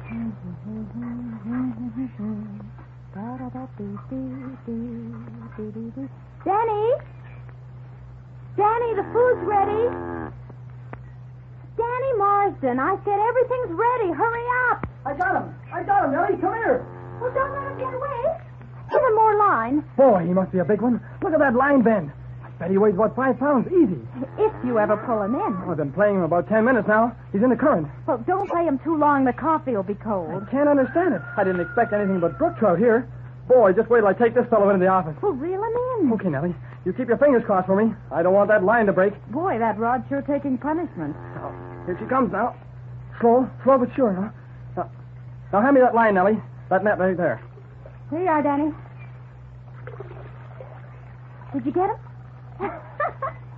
Danny? Danny, the food's ready. Danny Marsden, I said everything's ready. Hurry up. I got him, Nelly. Come here. Well, don't let him get away. Give him more line. Boy, he must be a big one. Look at that line bend. I bet he weighs about 5 pounds, easy. If you ever pull him in. I've been playing him about 10 minutes now. He's in the current. Well, don't play him too long. The coffee will be cold. I can't understand it. I didn't expect anything but brook trout here. Boy, just wait till I take this fellow into the office. Well, reel him in. Okay, Nellie. You keep your fingers crossed for me. I don't want that line to break. Boy, that rod's sure taking punishment. Oh, here she comes now. Slow but sure, now. Now, hand me that line, Nellie. That net right there. Here you are, Danny. Did you get him?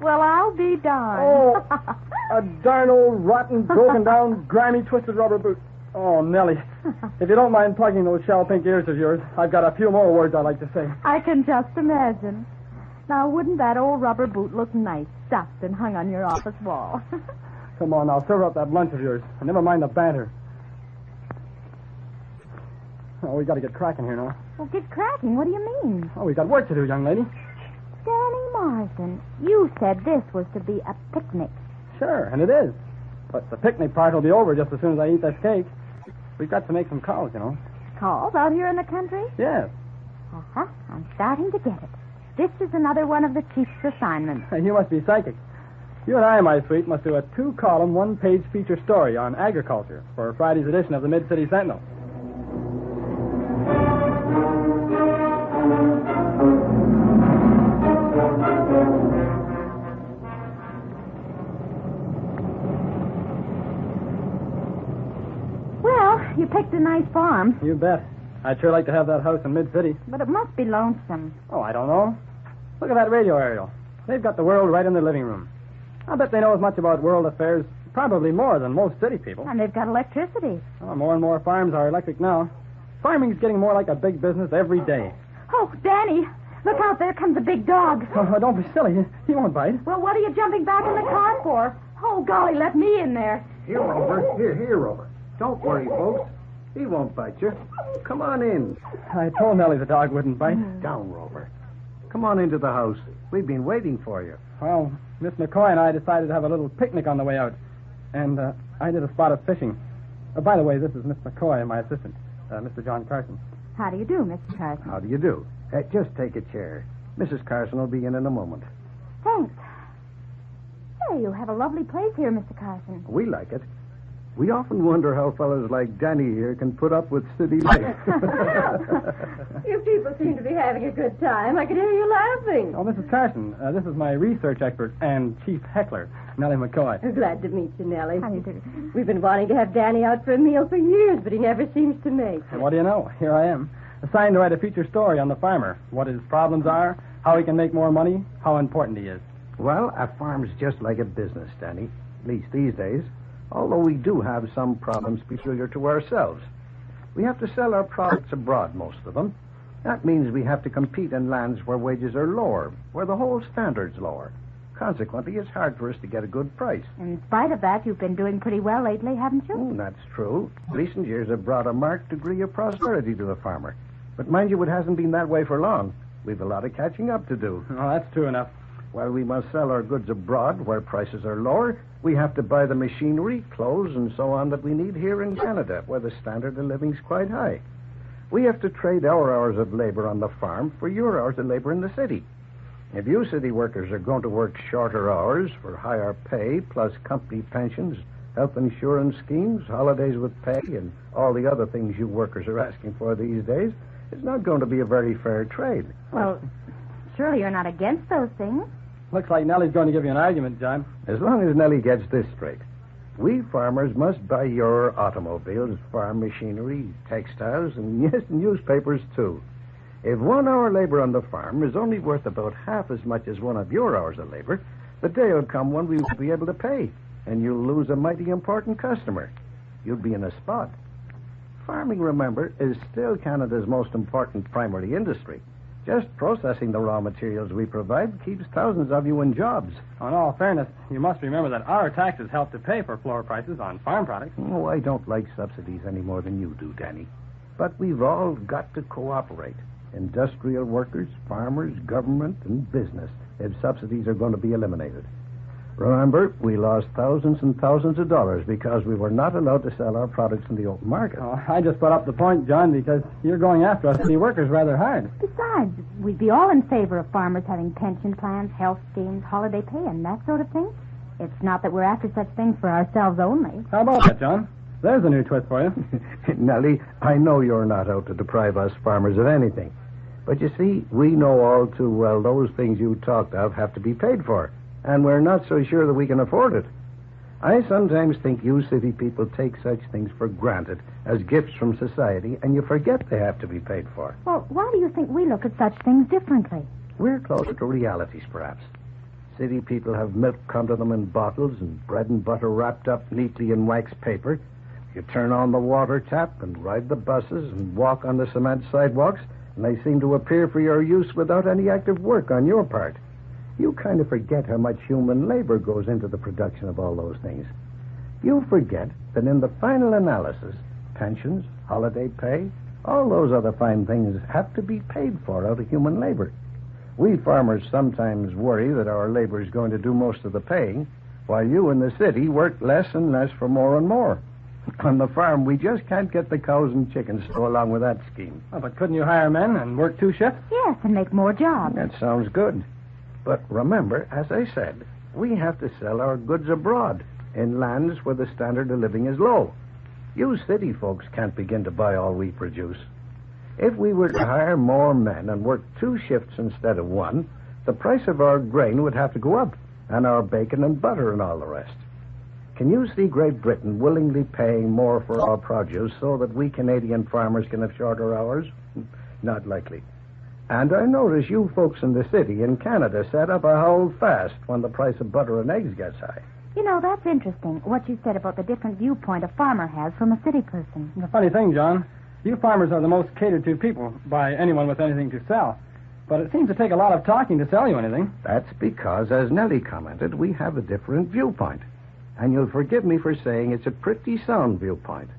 Well, I'll be darned. Oh, a darn old, rotten, broken down, grimy, twisted rubber boot. Oh, Nellie, if you don't mind plugging those shell pink ears of yours, I've got a few more words I'd like to say. I can just imagine. Now, wouldn't that old rubber boot look nice, stuffed and hung on your office wall? Come on, now, serve up that lunch of yours. And never mind the banter. Oh, we got to get cracking here now. Well, get cracking? What do you mean? Oh, we got work to do, young lady. Danny Marsden, you said this was to be a picnic. Sure, and it is. But the picnic part will be over just as soon as I eat this cake. We've got to make some calls, you know. Calls out here in the country? Yes. Uh-huh. I'm starting to get it. This is another one of the chief's assignments. You must be psychic. You and I, my sweet, must do a 2-column, 1-page feature story on agriculture for Friday's edition of the Mid-City Sentinel. Well, you picked a nice farm. You bet. I'd sure like to have that house in Mid-City. But it must be lonesome. Oh, I don't know. Look at that radio aerial. They've got the world right in their living room. I bet they know as much about world affairs, probably more than most city people. And they've got electricity. Oh, more and more farms are electric now. Farming's getting more like a big business every day. Oh, Danny, look out. There comes a big dog. Oh, don't be silly. He won't bite. Well, what are you jumping back in the car for? Oh, golly, let me in there. Here, Rover. Here, Rover. Don't worry, folks. He won't bite you. Come on in. I told Nellie the dog wouldn't bite. Down, Rover. Come on into the house. We've been waiting for you. Well, Miss McCoy and I decided to have a little picnic on the way out. And I did a spot of fishing. By the way, this is Miss McCoy, my assistant, Mr. John Carson. How do you do, Mr. Carson? How do you do? Just take a chair. Mrs. Carson will be in a moment. Thanks. Hey, you have a lovely place here, Mr. Carson. We like it. We often wonder how fellows like Danny here can put up with city life. You people seem to be having a good time. I can hear you laughing. Oh, Mrs. Carson, this is my research expert and chief heckler, Nelly Macroy. Glad to meet you, Nellie. How do you do? We've been wanting to have Danny out for a meal for years, but he never seems to make. And what do you know? Here I am, assigned to write a feature story on the farmer, what his problems are, how he can make more money, how important he is. Well, a farm's just like a business, Danny. At least these days. Although we do have some problems peculiar to ourselves. We have to sell our products abroad, most of them. That means we have to compete in lands where wages are lower, where the whole standard's lower. Consequently, it's hard for us to get a good price. In spite of that, you've been doing pretty well lately, haven't you? That's true. Recent years have brought a marked degree of prosperity to the farmer. But mind you, it hasn't been that way for long. We've a lot of catching up to do. Oh, that's true enough. While we must sell our goods abroad where prices are lower, we have to buy the machinery, clothes, and so on that we need here in Canada, where the standard of living's quite high. We have to trade our hours of labor on the farm for your hours of labor in the city. If you city workers are going to work shorter hours for higher pay, plus company pensions, health insurance schemes, holidays with pay, and all the other things you workers are asking for these days, it's not going to be a very fair trade. Well, surely you're not against those things. Looks like Nellie's going to give you an argument, John. As long as Nellie gets this straight. We farmers must buy your automobiles, farm machinery, textiles, and yes, newspapers, too. If 1 hour labor on the farm is only worth about half as much as one of your hours of labor, the day will come when we won't be able to pay, and you'll lose a mighty important customer. You'll be in a spot. Farming, remember, is still Canada's most important primary industry. Just processing the raw materials we provide keeps thousands of you in jobs. In all fairness, you must remember that our taxes help to pay for floor prices on farm products. Oh, I don't like subsidies any more than you do, Danny. But we've all got to cooperate. Industrial workers, farmers, government, and business, if subsidies are going to be eliminated. Remember, we lost thousands and thousands of dollars because we were not allowed to sell our products in the open market. Oh, I just brought up the point, John, because you're going after us city workers rather hard. Besides, we'd be all in favor of farmers having pension plans, health schemes, holiday pay, and that sort of thing. It's not that we're after such things for ourselves only. How about that, John? There's a new twist for you. Nellie, I know you're not out to deprive us farmers of anything. But you see, we know all too well those things you talked of have to be paid for. And we're not so sure that we can afford it. I sometimes think you city people take such things for granted as gifts from society, and you forget they have to be paid for. Well, why do you think we look at such things differently? We're closer to realities, perhaps. City people have milk come to them in bottles and bread and butter wrapped up neatly in wax paper. You turn on the water tap and ride the buses and walk on the cement sidewalks, and they seem to appear for your use without any active work on your part. You kind of forget how much human labor goes into the production of all those things. You forget that in the final analysis, pensions, holiday pay, all those other fine things have to be paid for out of human labor. We farmers sometimes worry that our labor is going to do most of the paying, while you in the city work less and less for more and more. On the farm, we just can't get the cows and chickens to go along with that scheme. Oh, but couldn't you hire men and work 2 shifts? Yes, and make more jobs. That sounds good. But remember, as I said, we have to sell our goods abroad in lands where the standard of living is low. You city folks can't begin to buy all we produce. If we were to hire more men and work 2 shifts instead of 1, the price of our grain would have to go up, and our bacon and butter and all the rest. Can you see Great Britain willingly paying more for our produce so that we Canadian farmers can have shorter hours? Not likely. And I notice you folks in the city in Canada set up a hold fast when the price of butter and eggs gets high. You know, that's interesting, what you said about the different viewpoint a farmer has from a city person. The funny thing, John, you farmers are the most catered to people by anyone with anything to sell. But it seems to take a lot of talking to sell you anything. That's because, as Nellie commented, we have a different viewpoint. And you'll forgive me for saying it's a pretty sound viewpoint.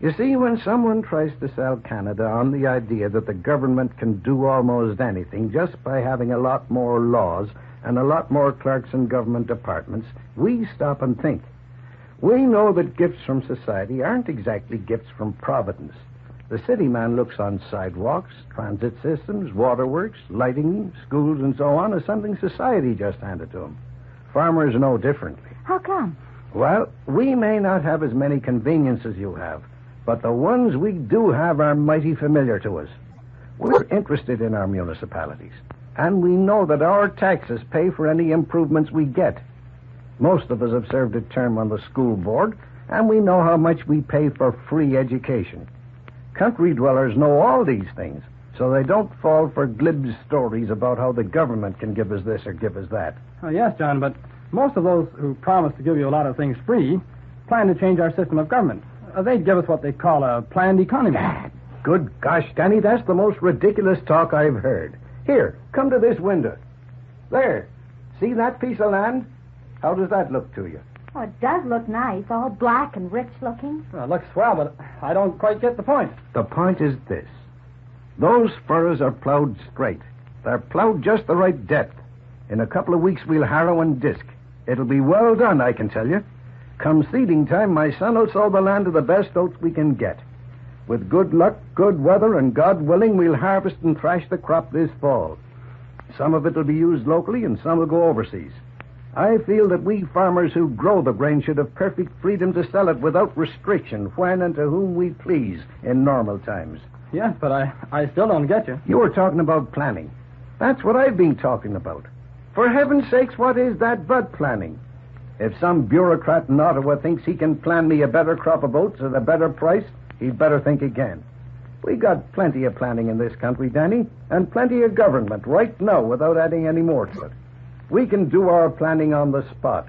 You see, when someone tries to sell Canada on the idea that the government can do almost anything just by having a lot more laws and a lot more clerks in government departments, we stop and think. We know that gifts from society aren't exactly gifts from Providence. The city man looks on sidewalks, transit systems, waterworks, lighting, schools, and so on as something society just handed to him. Farmers know differently. How come? Well, we may not have as many conveniences you have, but the ones we do have are mighty familiar to us. We're interested in our municipalities, and we know that our taxes pay for any improvements we get. Most of us have served a term on the school board, and we know how much we pay for free education. Country dwellers know all these things, so they don't fall for glib stories about how the government can give us this or give us that. Oh, yes, John, but most of those who promise to give you a lot of things free plan to change our system of government. They'd give us what they call a planned economy. Good gosh, Danny, that's the most ridiculous talk I've heard. Here, come to this window. There. See that piece of land? How does that look to you? Oh, it does look nice, all black and rich looking. Well, it looks swell, but I don't quite get the point. The point is this. Those furrows are plowed straight. They're plowed just the right depth. In a couple of weeks, we'll harrow and disc. It'll be well done, I can tell you. Come seeding time, my son will sow the land of the best oats we can get. With good luck, good weather, and God willing, we'll harvest and thrash the crop this fall. Some of it will be used locally, and some will go overseas. I feel that we farmers who grow the grain should have perfect freedom to sell it without restriction when and to whom we please in normal times. Yes, but I still don't get you. You were talking about planning. That's what I've been talking about. For heaven's sakes, what is that but planning? If some bureaucrat in Ottawa thinks he can plan me a better crop of oats at a better price, he'd better think again. We got plenty of planning in this country, Danny, and plenty of government right now without adding any more to it. We can do our planning on the spot.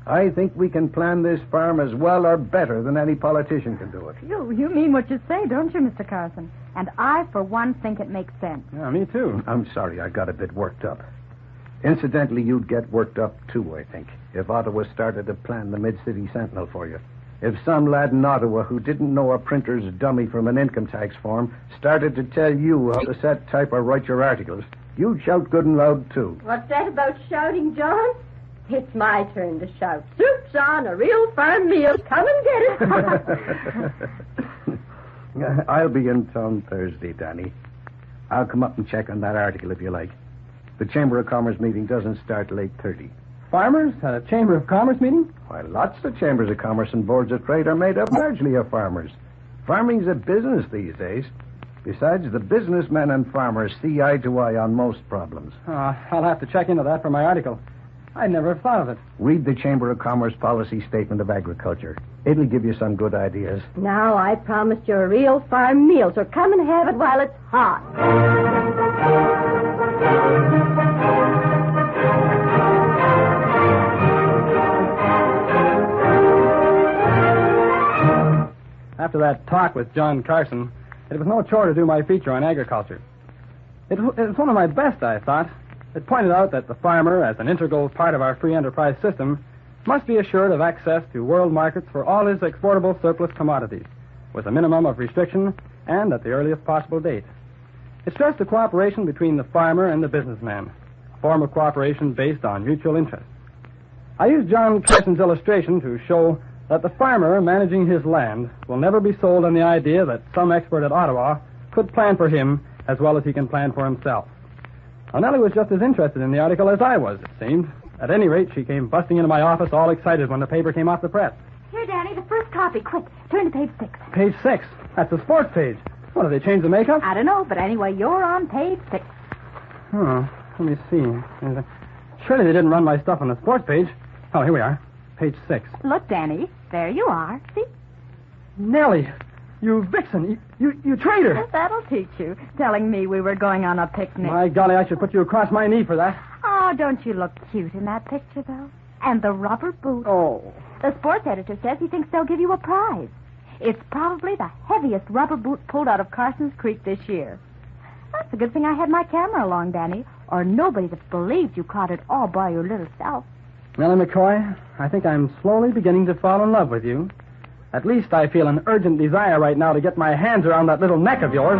I think we can plan this farm as well or better than any politician can do it. You mean what you say, don't you, Mr. Carson? And I, for one, think it makes sense. Yeah, me too. I'm sorry I got a bit worked up. Incidentally, you'd get worked up, too, I think, if Ottawa started to plan the Mid-City Sentinel for you. If some lad in Ottawa who didn't know a printer's dummy from an income tax form started to tell you how to set, type, or write your articles, you'd shout good and loud, too. What's that about shouting, John? It's my turn to shout. Soup's on, a real farm meal. Come and get it. I'll be in town Thursday, Danny. I'll come up and check on that article if you like. The Chamber of Commerce meeting doesn't start till 8:30. Farmers at a Chamber of Commerce meeting? Why, lots of chambers of commerce and boards of trade are made up largely of farmers. Farming's a business these days. Besides, the businessmen and farmers see eye to eye on most problems. I'll have to check into that for my article. I'd never have thought of it. Read the Chamber of Commerce Policy Statement of Agriculture. It'll give you some good ideas. Now, I promised you a real farm meal, so come and have it while it's hot. After that talk with John Carson, it was no chore to do my feature on agriculture. It was one of my best, I thought. It pointed out that the farmer, as an integral part of our free enterprise system, must be assured of access to world markets for all his exportable surplus commodities, with a minimum of restriction and at the earliest possible date. It stressed the cooperation between the farmer and the businessman, a form of cooperation based on mutual interest. I used John Carson's illustration to show that the farmer managing his land will never be sold on the idea that some expert at Ottawa could plan for him as well as he can plan for himself. Now, Nelly was just as interested in the article as I was, it seemed. At any rate, she came busting into my office all excited when the paper came off the press. Here, Danny, the first copy. Quick, turn to page 6. Page 6? That's the sports page. What, did they change the makeup? I don't know, but anyway, you're on page 6. Let me see. Surely they didn't run my stuff on the sports page. Oh, here we are. Page 6. Look, Danny, there you are. See? Nelly, you vixen, you traitor. That'll teach you, telling me we were going on a picnic. My golly, I should put you across my knee for that. Oh, don't you look cute in that picture, though? And the rubber boot. Oh. The sports editor says he thinks they'll give you a prize. It's probably the heaviest rubber boot pulled out of Carson's Creek this year. That's a good thing I had my camera along, Danny, or nobody'd have believed you caught it all by your little self. Nelly Macroy, I think I'm slowly beginning to fall in love with you. At least I feel an urgent desire right now to get my hands around that little neck of yours.